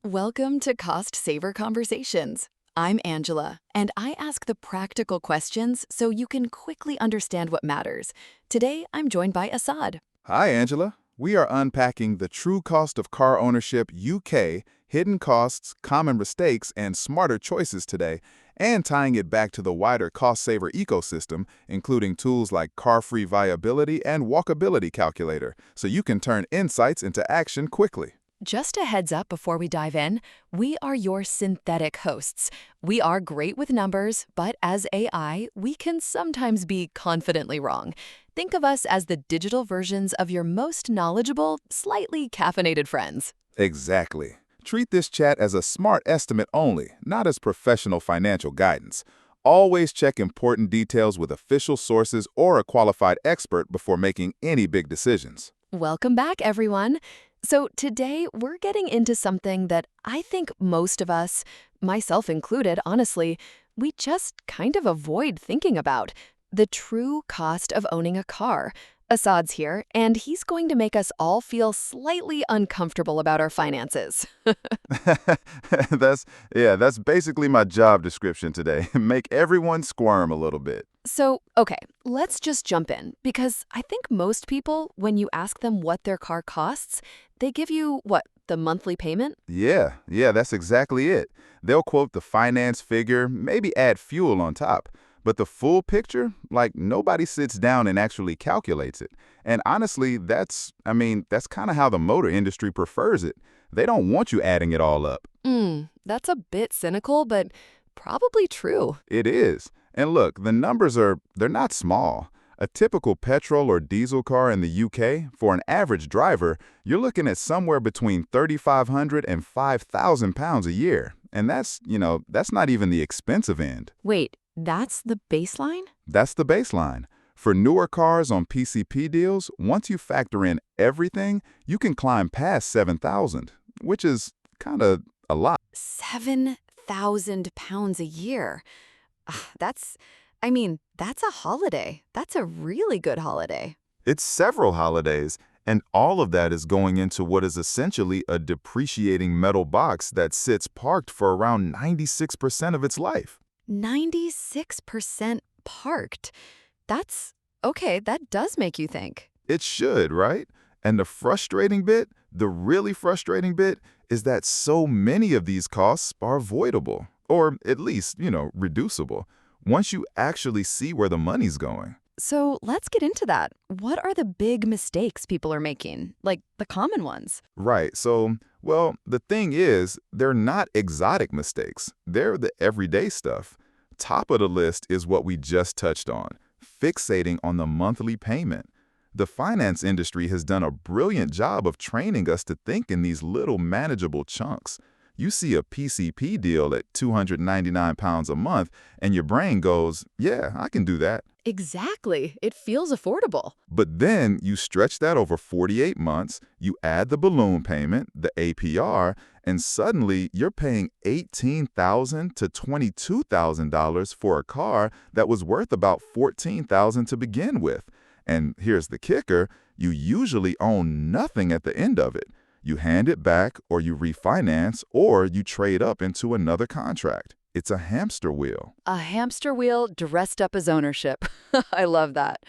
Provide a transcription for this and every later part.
Welcome to Cost Saver Conversations. I'm Angela, and I ask the practical questions so you can quickly understand what matters. Today, I'm joined by Assad. Hi, Angela. We are unpacking the true cost of car ownership UK, hidden costs, common mistakes, and smarter choices today, and tying it back to the wider cost saver ecosystem, including tools like car-free viability and walkability calculator, so you can turn insights into action quickly. Just a heads up before we dive in, we are your synthetic hosts. We are great with numbers, but as AI, we can sometimes be confidently wrong. Think of us as the digital versions of your most knowledgeable, slightly caffeinated friends. Exactly. Treat this chat as a smart estimate only, not as professional financial guidance. Always check important details with official sources or a qualified expert before making any big decisions. Welcome back, everyone. So today we're getting into something that I think most of us, myself included, honestly, we just kind of avoid thinking about the true cost of owning a car. Assad's here, and he's going to make us all feel slightly uncomfortable about our finances. that's that's basically my job description today. Make everyone squirm a little bit. Okay, let's just jump in because I think most people, when you ask them what their car costs, they give you what, the monthly payment? Yeah, that's exactly it. They'll quote the finance figure, maybe add fuel on top. But the full picture, like nobody sits down and actually calculates it. And honestly, that's kind of how the motor industry prefers it. They don't want you adding it all up. That's a bit cynical, but probably true. It is. And look, they're not small. A typical petrol or diesel car in the UK, for an average driver, you're looking at somewhere between 3,500 and 5,000 pounds a year. And that's not even the expensive end. Wait, that's the baseline? That's the baseline. For newer cars on PCP deals, once you factor in everything, you can climb past 7,000, which is kind of a lot. 7,000 pounds a year. That's a holiday. That's a really good holiday. It's several holidays, and all of that is going into what is essentially a depreciating metal box that sits parked for around 96% of its life. 96% parked. Okay, that does make you think. It should, right? And the really frustrating bit, is that so many of these costs are avoidable, or at least, reducible, once you actually see where the money's going. So let's get into that. What are the big mistakes people are making? Like the common ones? Right, so, well, the thing is, they're not exotic mistakes. They're the everyday stuff. Top of the list is what we just touched on, fixating on the monthly payment. The finance industry has done a brilliant job of training us to think in these little manageable chunks. You see a PCP deal at 299 pounds a month, and your brain goes, yeah, I can do that. Exactly. It feels affordable. But then you stretch that over 48 months, you add the balloon payment, the APR, and suddenly you're paying $18,000 to $22,000 for a car that was worth about $14,000 to begin with. And here's the kicker, you usually own nothing at the end of it. You hand it back, or you refinance, or you trade up into another contract. It's a hamster wheel. A hamster wheel dressed up as ownership. I love that.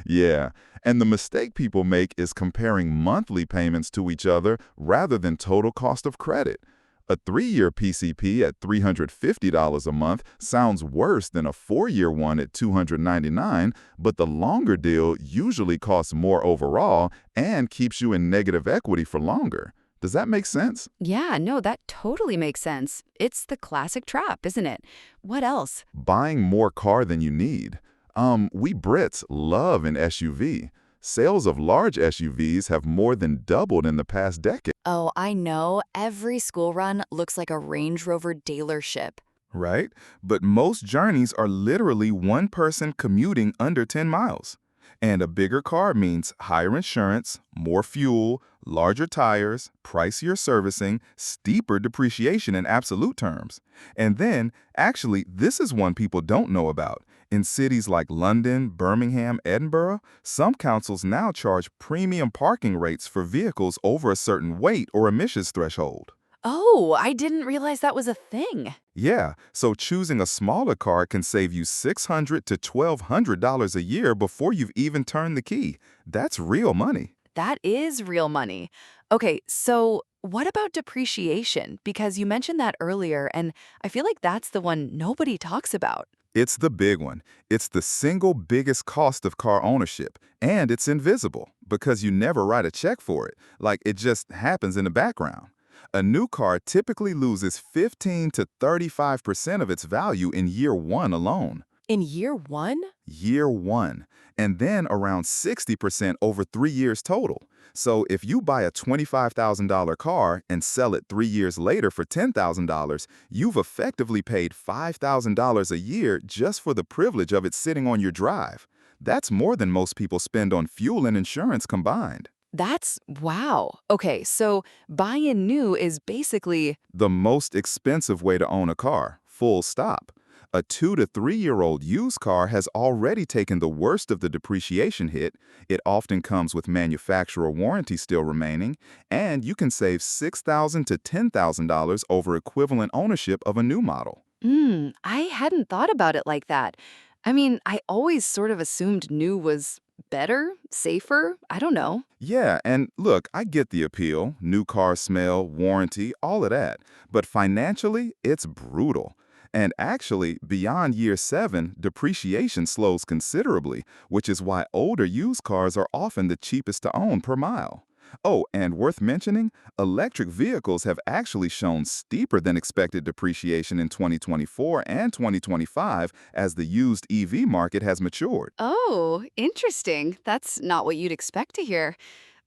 Yeah, and the mistake people make is comparing monthly payments to each other rather than total cost of credit. A 3-year PCP at $350 a month sounds worse than a 4-year one at $299, but the longer deal usually costs more overall and keeps you in negative equity for longer. Does that make sense? Yeah, no, that totally makes sense. It's the classic trap, isn't it? What else? Buying more car than you need. We Brits love an SUV. Sales of large SUVs have more than doubled in the past decade. Oh, I know. Every school run looks like a Range Rover dealership. Right? But most journeys are literally one person commuting under 10 miles. And a bigger car means higher insurance, more fuel, larger tires, pricier servicing, steeper depreciation in absolute terms. And then, actually, this is one people don't know about. In cities like London, Birmingham, Edinburgh, some councils now charge premium parking rates for vehicles over a certain weight or emissions threshold. Oh, I didn't realize that was a thing. Yeah, so choosing a smaller car can save you $600 to $1,200 a year before you've even turned the key. That's real money. That is real money. Okay, so what about depreciation? Because you mentioned that earlier, and I feel like that's the one nobody talks about. It's the big one. It's the single biggest cost of car ownership, and it's invisible because you never write a check for it. Like it just happens in the background. A new car typically loses 15 to 35% of its value in year one alone. In year one? Year one, and then around 60% over 3 years total. So if you buy a $25,000 car and sell it 3 years later for $10,000, you've effectively paid $5,000 a year just for the privilege of it sitting on your drive. That's more than most people spend on fuel and insurance combined. That's wow. Okay, so buying new is basically. The most expensive way to own a car, full stop. A 2 to 3 year old used car has already taken the worst of the depreciation hit. It often comes with manufacturer warranty still remaining, and you can save $6,000 to $10,000 over equivalent ownership of a new model. I hadn't thought about it like that. I mean, I always sort of assumed new was better, safer. I don't know. Yeah, and look, I get the appeal, new car smell, warranty, all of that. But financially, it's brutal. And actually, beyond year 7, depreciation slows considerably, which is why older used cars are often the cheapest to own per mile. Oh, and worth mentioning, electric vehicles have actually shown steeper than expected depreciation in 2024 and 2025 as the used EV market has matured. Oh, interesting. That's not what you'd expect to hear.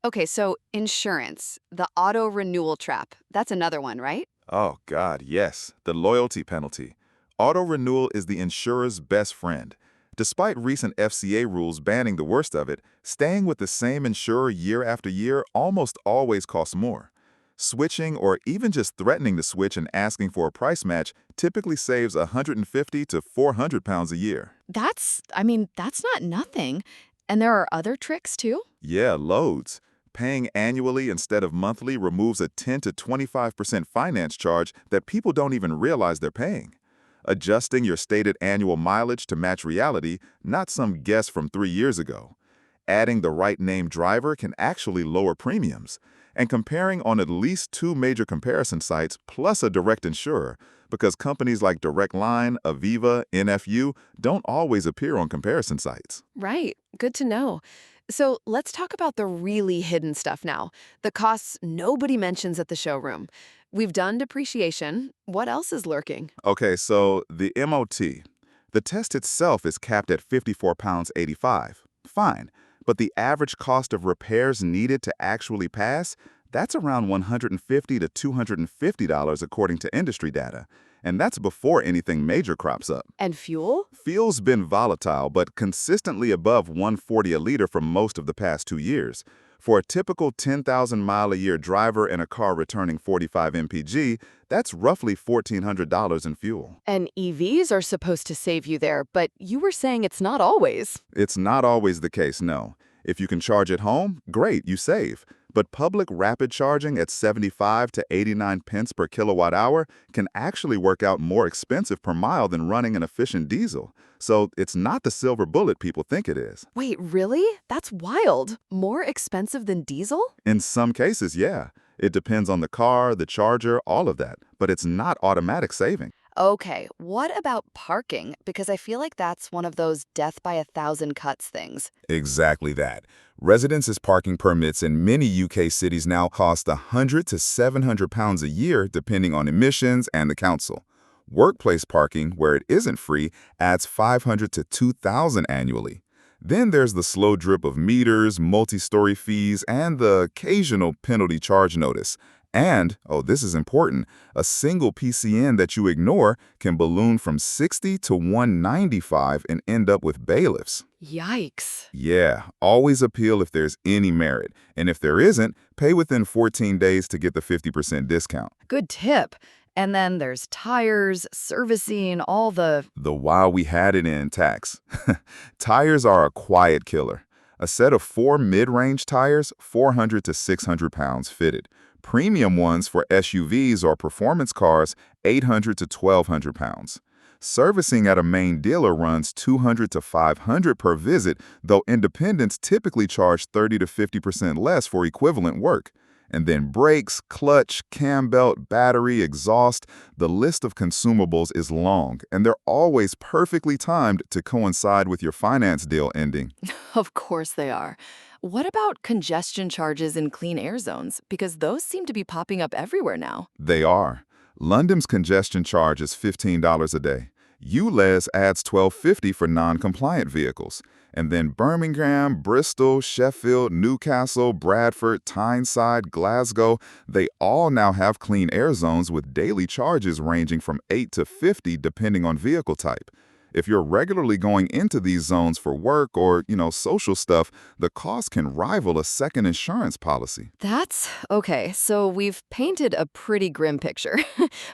Okay, so insurance, the auto renewal trap. That's another one, right? Oh, God, yes, the loyalty penalty. Auto renewal is the insurer's best friend. Despite recent FCA rules banning the worst of it, staying with the same insurer year after year almost always costs more. Switching or even just threatening to switch and asking for a price match typically saves 150 to 400 pounds a year. That's not nothing. And there are other tricks too? Yeah, loads. Paying annually instead of monthly removes a 10 to 25% finance charge that people don't even realize they're paying. Adjusting your stated annual mileage to match reality, not some guess from 3 years ago. Adding the right name driver can actually lower premiums. And comparing on at least 2 major comparison sites plus a direct insurer, because companies like Direct Line, Aviva, NFU don't always appear on comparison sites. Right. Good to know. So let's talk about the really hidden stuff now. The costs nobody mentions at the showroom. We've done depreciation. What else is lurking? Okay, so the MOT. The test itself is capped at 54 pounds 85. Fine, but the average cost of repairs needed to actually pass, that's around $150 to $250 according to industry data. And that's before anything major crops up. And fuel? Fuel's been volatile, but consistently above 140 a liter for most of the past 2 years. For a typical 10,000-mile-a-year driver in a car returning 45 mpg, that's roughly $1,400 in fuel. And EVs are supposed to save you there, but you were saying it's not always. It's not always the case, no. If you can charge at home, great, you save. But public rapid charging at 75 to 89 pence per kilowatt hour can actually work out more expensive per mile than running an efficient diesel. So it's not the silver bullet people think it is. Wait, really? That's wild. More expensive than diesel? In some cases, yeah. It depends on the car, the charger, all of that. But it's not automatic saving. Okay, what about parking? Because I feel like that's one of those death by a thousand cuts things. Exactly that. Residences parking permits in many UK cities now cost 100 to 700 pounds a year depending on emissions and the council. Workplace parking, where it isn't free, adds 500 to 2,000 annually. Then there's the slow drip of meters, multi-story fees, and the occasional penalty charge notice. And, oh, this is important, a single PCN that you ignore can balloon from 60 to 195 and end up with bailiffs. Yikes. Yeah, always appeal if there's any merit. And if there isn't, pay within 14 days to get the 50% discount. Good tip. And then there's tires, servicing, all the. The while we had it in tax. Tires are a quiet killer. A set of 4 mid-range tires, 400 to 600 pounds fitted. Premium ones for SUVs or performance cars, 800 to 1,200 pounds. Servicing at a main dealer runs 200 to 500 per visit, though independents typically charge 30 to 50% less for equivalent work. And then brakes, clutch, cam belt, battery, exhaust, the list of consumables is long, and they're always perfectly timed to coincide with your finance deal ending. Of course they are. What about congestion charges in clean air zones? Because those seem to be popping up everywhere now. They are. London's congestion charge is $15 a day. ULEZ adds $12.50 for non-compliant vehicles. And then Birmingham, Bristol, Sheffield, Newcastle, Bradford, Tyneside, Glasgow, they all now have clean air zones with daily charges ranging from 8 to 50 depending on vehicle type. If you're regularly going into these zones for work or, social stuff, the cost can rival a second insurance policy. That's okay. So we've painted a pretty grim picture.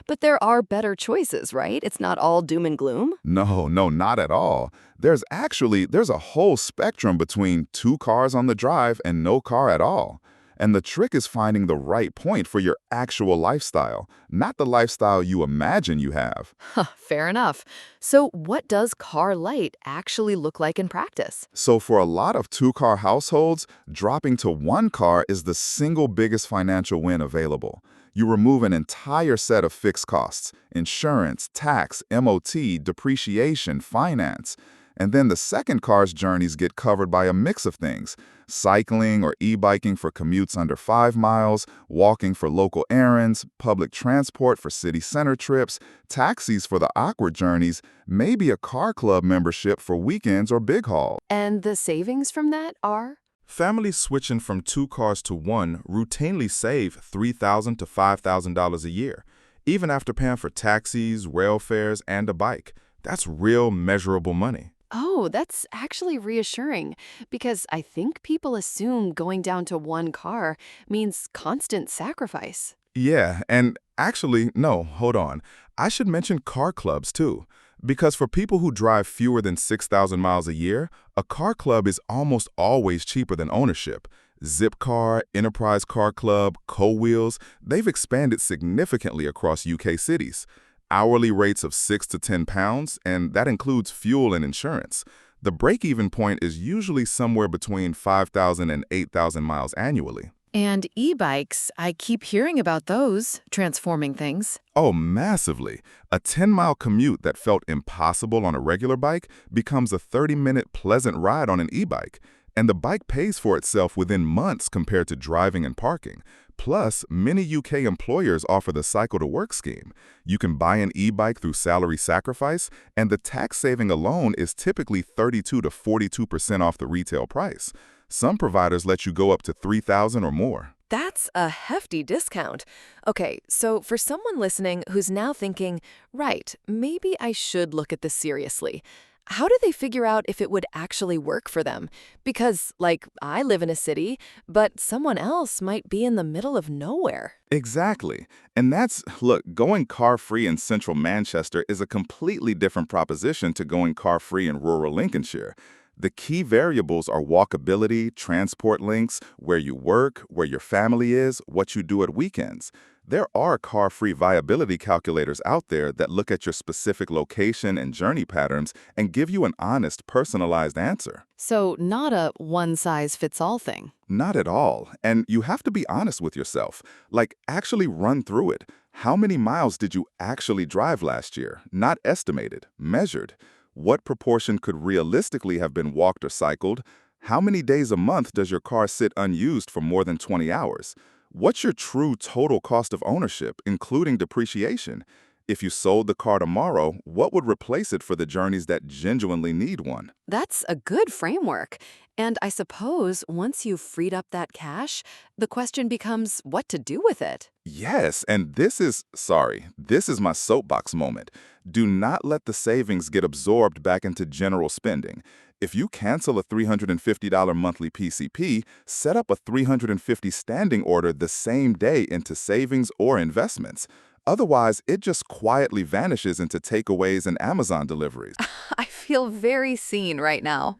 But there are better choices, right? It's not all doom and gloom. No, no, not at all. There's a whole spectrum between 2 cars on the drive and no car at all. And the trick is finding the right point for your actual lifestyle, not the lifestyle you imagine you have. Huh, fair enough. So what does car light actually look like in practice? So for a lot of 2 car households, dropping to 1 car is the single biggest financial win available. You remove an entire set of fixed costs: insurance, tax, MOT, depreciation, finance. And then the second car's journeys get covered by a mix of things: cycling or e-biking for commutes under 5 miles, walking for local errands, public transport for city center trips, taxis for the awkward journeys, maybe a car club membership for weekends or big haul. And the savings from that are? Families switching from 2 cars to one routinely save $3,000 to $5,000 a year, even after paying for taxis, rail fares, and a bike. That's real measurable money. Oh, that's actually reassuring because I think people assume going down to 1 car means constant sacrifice. Yeah, and actually, no, hold on. I should mention car clubs too, because for people who drive fewer than 6,000 miles a year, a car club is almost always cheaper than ownership. Zipcar, Enterprise Car Club, Co-Wheels, they've expanded significantly across UK cities. Hourly rates of £6 to £10, and that includes fuel and insurance. The break-even point is usually somewhere between 5,000 and 8,000 miles annually. And e-bikes, I keep hearing about those, transforming things. Oh, massively. A 10-mile commute that felt impossible on a regular bike becomes a 30-minute pleasant ride on an e-bike. And the bike pays for itself within months compared to driving and parking. Plus, many UK employers offer the Cycle to Work scheme. You can buy an e-bike through salary sacrifice, and the tax saving alone is typically 32 to 42% off the retail price. Some providers let you go up to $3,000 or more. That's a hefty discount. Okay, so for someone listening who's now thinking, right, maybe I should look at this seriously, how do they figure out if it would actually work for them? Because, I live in a city, but someone else might be in the middle of nowhere. Exactly. And look, going car-free in central Manchester is a completely different proposition to going car-free in rural Lincolnshire. The key variables are walkability, transport links, where you work, where your family is, what you do at weekends. There are car-free viability calculators out there that look at your specific location and journey patterns and give you an honest, personalized answer. So not a one-size-fits-all thing. Not at all. And you have to be honest with yourself. Actually run through it. How many miles did you actually drive last year? Not estimated, measured. What proportion could realistically have been walked or cycled? How many days a month does your car sit unused for more than 20 hours? What's your true total cost of ownership, including depreciation? If you sold the car tomorrow, what would replace it for the journeys that genuinely need one? This a good framework. And I suppose once you've freed up that cash, the question becomes what to do with it. Yes, and this is my soapbox moment. Do not let the savings get absorbed back into general spending. If you cancel a $350 monthly PCP, set up a $350 standing order the same day into savings or investments. Otherwise, it just quietly vanishes into takeaways and Amazon deliveries. I feel very seen right now.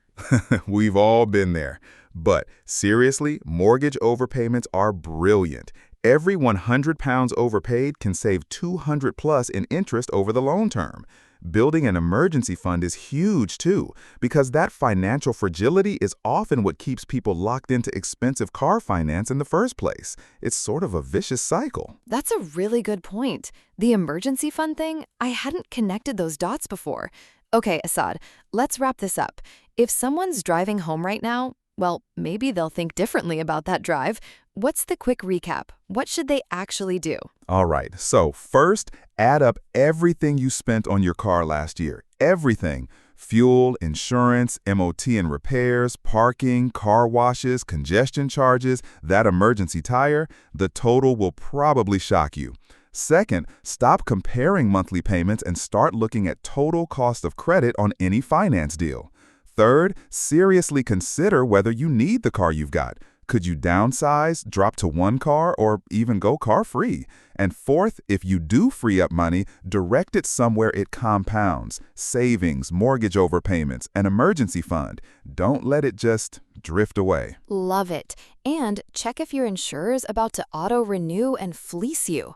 We've all been there. But seriously, mortgage overpayments are brilliant. Every 100 pounds overpaid can save 200 plus in interest over the loan term. Building an emergency fund is huge too, because that financial fragility is often what keeps people locked into expensive car finance in the first place. It's sort of a vicious cycle. That's a really good point. The emergency fund thing, I hadn't connected those dots before. Okay, Assad, let's wrap this up. If someone's driving home right now, well, maybe they'll think differently about that drive. What's the quick recap? What should they actually do? All right, so first, add up everything you spent on your car last year. Everything. Fuel, insurance, MOT and repairs, parking, car washes, congestion charges, that emergency tire. The total will probably shock you. Second, stop comparing monthly payments and start looking at total cost of credit on any finance deal. Third, seriously consider whether you need the car you've got. Could you downsize, drop to one car, or even go car-free? And fourth, if you do free up money, direct it somewhere it compounds. Savings, mortgage overpayments, an emergency fund. Don't let it just drift away. Love it. And check if your insurer's about to auto-renew and fleece you.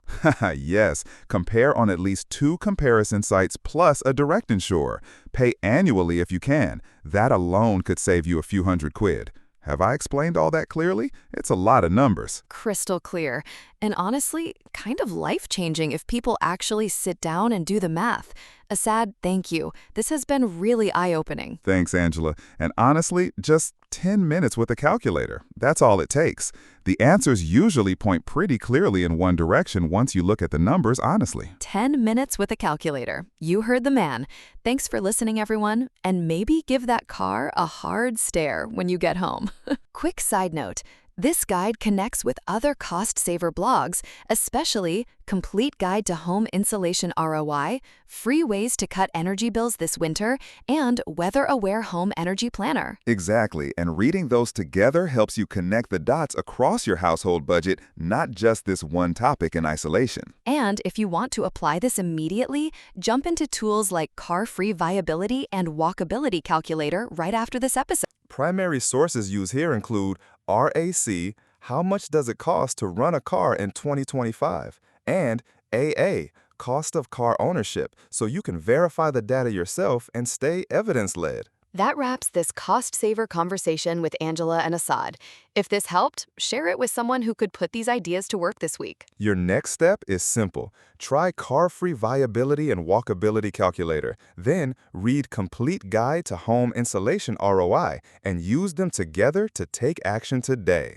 Yes, compare on at least 2 comparison sites plus a direct insurer. Pay annually if you can. That alone could save you a few $100. Have I explained all that clearly? It's a lot of numbers. Crystal clear. And honestly, kind of life-changing if people actually sit down and do the math. Assad, thank you. This has been really eye-opening. Thanks, Angela. And honestly, just 10 minutes with a calculator. That's all it takes. The answers usually point pretty clearly in one direction once you look at the numbers honestly. 10 minutes with a calculator. You heard the man. Thanks for listening, everyone. And maybe give that car a hard stare when you get home. Quick side note. This guide connects with other cost-saver blogs, especially Complete Guide to Home Insulation ROI, Free Ways to Cut Energy Bills This Winter, and Weather-Aware Home Energy Planner. Exactly, and reading those together helps you connect the dots across your household budget, not just this one topic in isolation. And if you want to apply this immediately, jump into tools like Car-Free Viability and Walkability Calculator right after this episode. Primary sources used here include RAC, how much does it cost to run a car in 2025, and AA, cost of car ownership, so you can verify the data yourself and stay evidence-led. That wraps this cost-saver conversation with Angela and Assad. If this helped, share it with someone who could put these ideas to work this week. Your next step is simple. Try Car-Free Viability and Walkability Calculator. Then read Complete Guide to Home Insulation ROI and use them together to take action today.